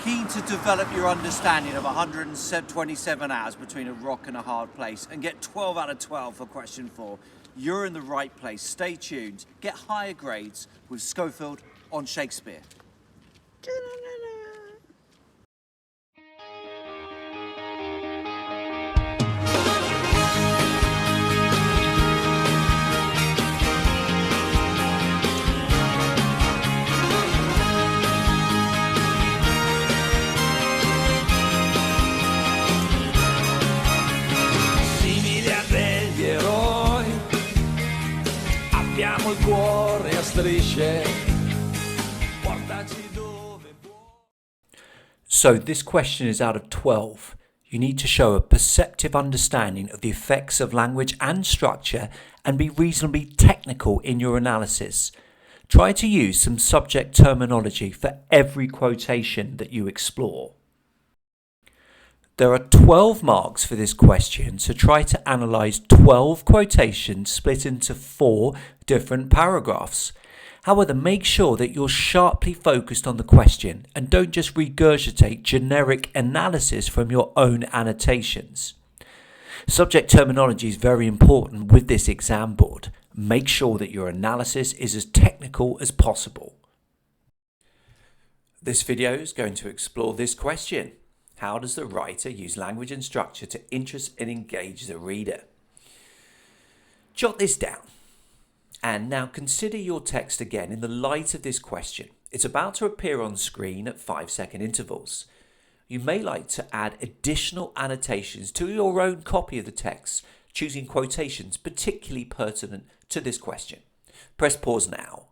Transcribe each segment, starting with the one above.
Keen to develop your understanding of 127 hours between a rock and a hard place and get 12 out of 12 for question 4? You're in the right place. Stay tuned. Get higher grades with Schofield on Shakespeare. Abbiamo il cuore a strisce. Portaci dove vuoi. So this question is out of 12. You need to show a perceptive understanding of the effects of language and structure and be reasonably technical in your analysis. Try to use some subject terminology for every quotation that you explore. There are 12 marks for this question, so try to analyse 12 quotations split into 4 different paragraphs. However, make sure that you're sharply focused on the question and don't just regurgitate generic analysis from your own annotations. Subject terminology is very important with this exam board. Make sure that your analysis is as technical as possible. This video is going to explore this question. How does the writer use language and structure to interest and engage the reader? Jot this down. And now consider your text again in the light of this question. It's about to appear on screen at 5-second intervals. You may like to add additional annotations to your own copy of the text, choosing quotations particularly pertinent to this question. Press pause now.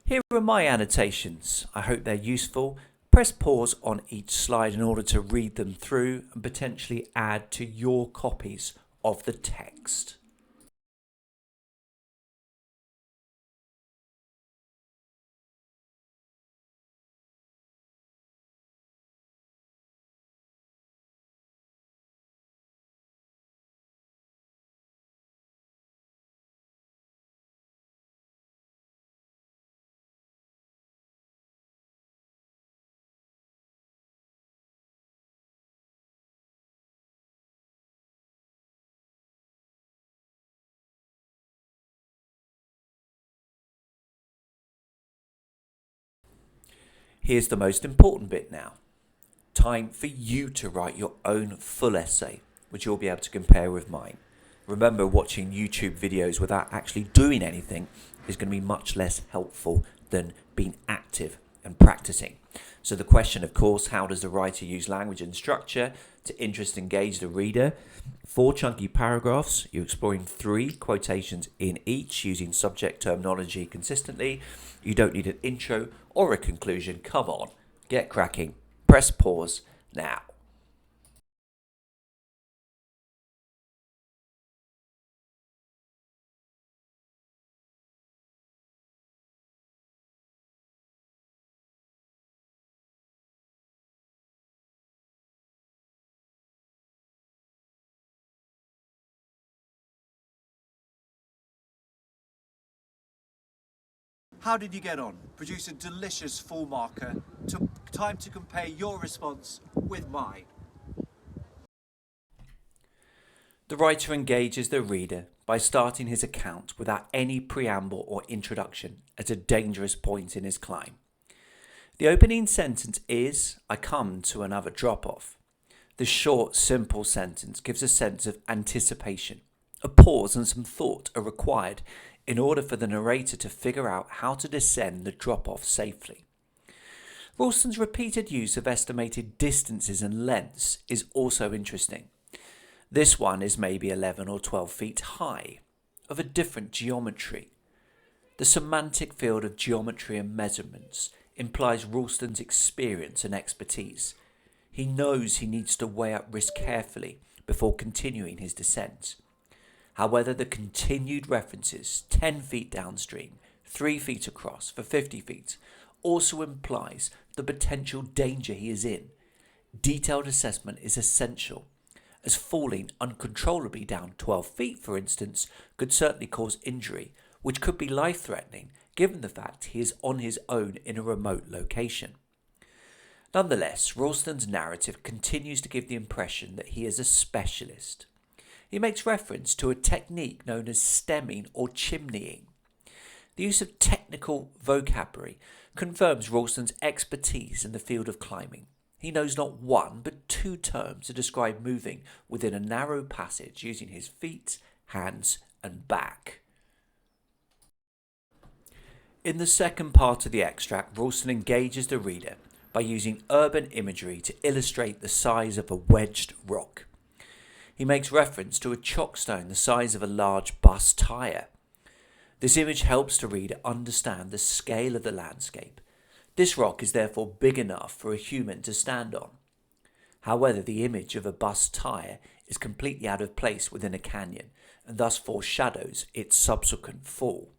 Here are my annotations. I hope they're useful. Press pause on each slide in order to read them through and potentially add to your copies of the text. Here's the most important bit now. Time for you to write your own full essay, which you'll be able to compare with mine. Remember, watching YouTube videos without actually doing anything is going to be much less helpful than being active and practicing. So the question, of course, how does the writer use language and structure to interest and engage the reader? 4 chunky paragraphs. You're exploring 3 quotations in each using subject terminology consistently. You don't need an intro or a conclusion. Come on, get cracking. Press pause now. How did you get on? Produce a delicious full marker. Took time to compare your response with mine. The writer engages the reader by starting his account without any preamble or introduction at a dangerous point in his climb. The opening sentence is, "I come to another drop-off." The short, simple sentence gives a sense of anticipation. A pause and some thought are required in order for the narrator to figure out how to descend the drop-off safely. Ralston's repeated use of estimated distances and lengths is also interesting. This one is maybe 11 or 12 feet high. of a different geometry. The semantic field of geometry and measurements implies Ralston's experience and expertise. He knows he needs to weigh up risk carefully before continuing his descent. However, the continued references 10 feet downstream, 3 feet across for 50 feet also implies the potential danger he is in. Detailed assessment is essential, as falling uncontrollably down 12 feet, for instance, could certainly cause injury, which could be life-threatening given the fact he is on his own in a remote location. Nonetheless, Ralston's narrative continues to give the impression that he is a specialist. He makes reference to a technique known as stemming or chimneying. The use of technical vocabulary confirms Ralston's expertise in the field of climbing. He knows not one but two terms to describe moving within a narrow passage using his feet, hands and back. In the second part of the extract, Ralston engages the reader by using urban imagery to illustrate the size of a wedged rock. He makes reference to a chockstone the size of a large bus tyre. This image helps the reader understand the scale of the landscape. This rock is therefore big enough for a human to stand on. However, the image of a bus tyre is completely out of place within a canyon and thus foreshadows its subsequent fall.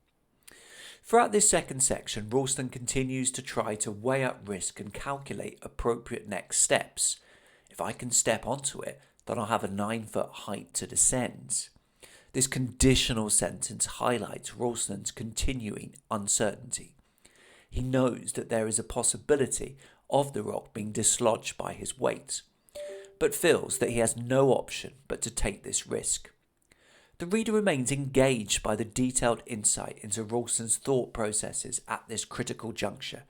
Throughout this second section, Ralston continues to try to weigh up risk and calculate appropriate next steps. If I can step onto it, then I'll have a 9-foot height to descend. This conditional sentence highlights Ralston's continuing uncertainty. He knows that there is a possibility of the rock being dislodged by his weight, but feels that he has no option but to take this risk. The reader remains engaged by the detailed insight into Ralston's thought processes at this critical juncture,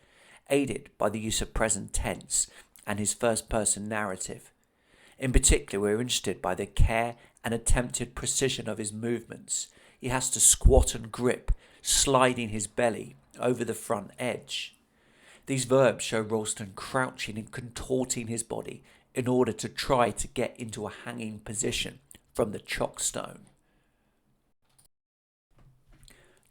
aided by the use of present tense and his first-person narrative. In particular, we're interested by the care and attempted precision of his movements. He has to squat and grip, sliding his belly over the front edge. These verbs show Ralston crouching and contorting his body in order to try to get into a hanging position from the chockstone.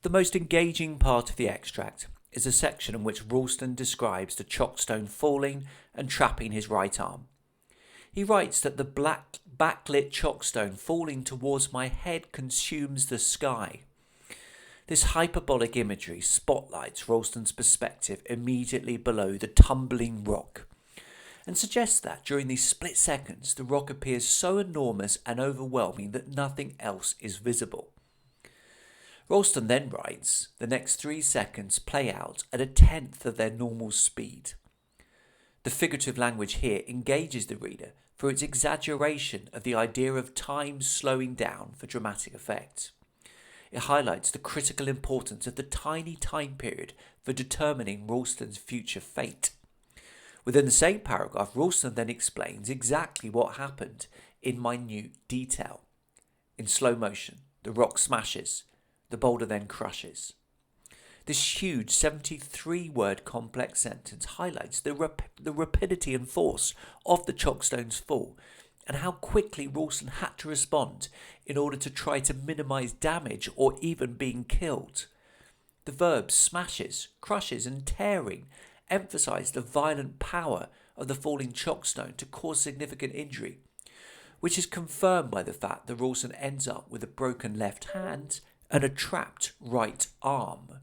The most engaging part of the extract is a section in which Ralston describes the chockstone falling and trapping his right arm. He writes that the backlit chockstone falling towards my head consumes the sky. This hyperbolic imagery spotlights Ralston's perspective immediately below the tumbling rock and suggests that during these split seconds the rock appears so enormous and overwhelming that nothing else is visible. Ralston then writes, the next 3 seconds play out at 1/10 of their normal speed. The figurative language here engages the reader for its exaggeration of the idea of time slowing down for dramatic effect. It highlights the critical importance of the tiny time period for determining Ralston's future fate. Within the same paragraph, Ralston then explains exactly what happened in minute detail. In slow motion, the rock smashes, the boulder then crushes. This huge 73-word complex sentence highlights the rapidity and force of the chockstone's fall and how quickly Ralston had to respond in order to try to minimise damage or even being killed. The verbs smashes, crushes and tearing emphasise the violent power of the falling chockstone to cause significant injury, which is confirmed by the fact that Ralston ends up with a broken left hand and a trapped right arm.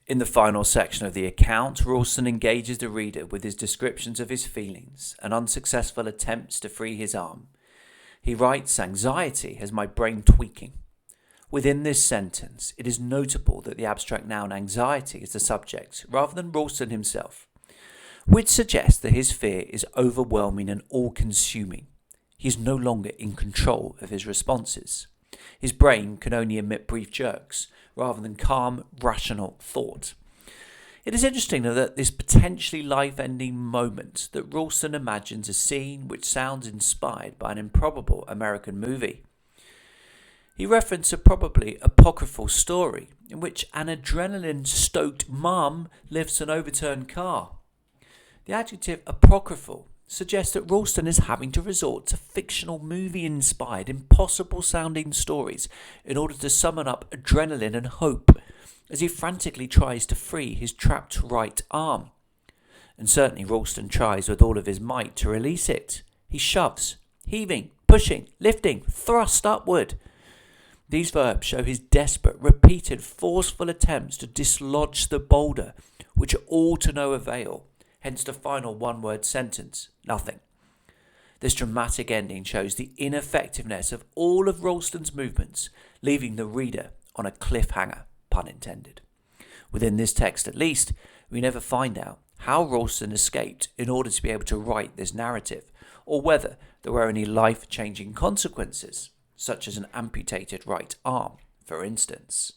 In the final section of the account, Ralston engages the reader with his descriptions of his feelings and unsuccessful attempts to free his arm. He writes, "Anxiety has my brain tweaking." Within this sentence, it is notable that the abstract noun anxiety is the subject rather than Ralston himself, which suggests that his fear is overwhelming and all-consuming. He is no longer in control of his responses. His brain can only emit brief jerks, rather than calm, rational thought. It is interesting that at this potentially life-ending moment that Ralston imagines a scene which sounds inspired by an improbable American movie. He references a probably apocryphal story in which an adrenaline-stoked mum lifts an overturned car. The adjective apocryphal suggests that Ralston is having to resort to fictional movie-inspired, impossible-sounding stories in order to summon up adrenaline and hope as he frantically tries to free his trapped right arm. And certainly Ralston tries with all of his might to release it. He shoves, heaving, pushing, lifting, thrust upward. These verbs show his desperate, repeated, forceful attempts to dislodge the boulder, which are all to no avail, hence the final one-word sentence, nothing. This dramatic ending shows the ineffectiveness of all of Ralston's movements, leaving the reader on a cliffhanger, pun intended. Within this text at least, we never find out how Ralston escaped in order to be able to write this narrative, or whether there were any life-changing consequences, such as an amputated right arm, for instance.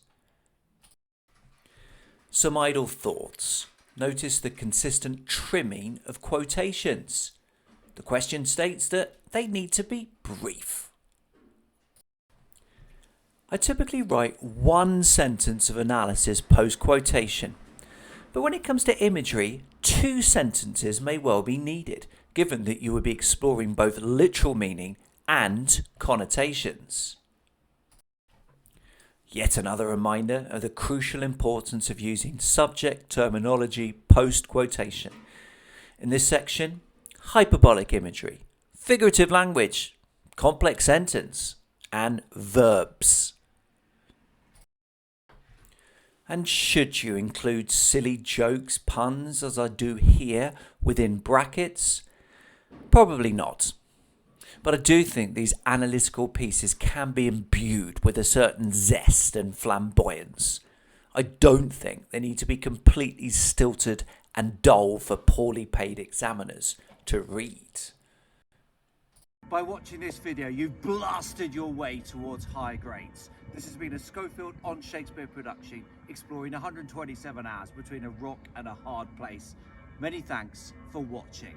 Some idle thoughts. Notice the consistent trimming of quotations. The question states that they need to be brief. I typically write one sentence of analysis post-quotation, but when it comes to imagery, 2 sentences may well be needed, given that you would be exploring both literal meaning and connotations. Yet another reminder of the crucial importance of using subject terminology post-quotation. In this section, hyperbolic imagery, figurative language, complex sentence, and verbs. And should you include silly jokes, puns, as I do here, within brackets? Probably not. But I do think these analytical pieces can be imbued with a certain zest and flamboyance. I don't think they need to be completely stilted and dull for poorly paid examiners to read. By watching this video, you've blasted your way towards high grades. This has been a Schofield on Shakespeare production, exploring 127 hours between a rock and a hard place. Many thanks for watching.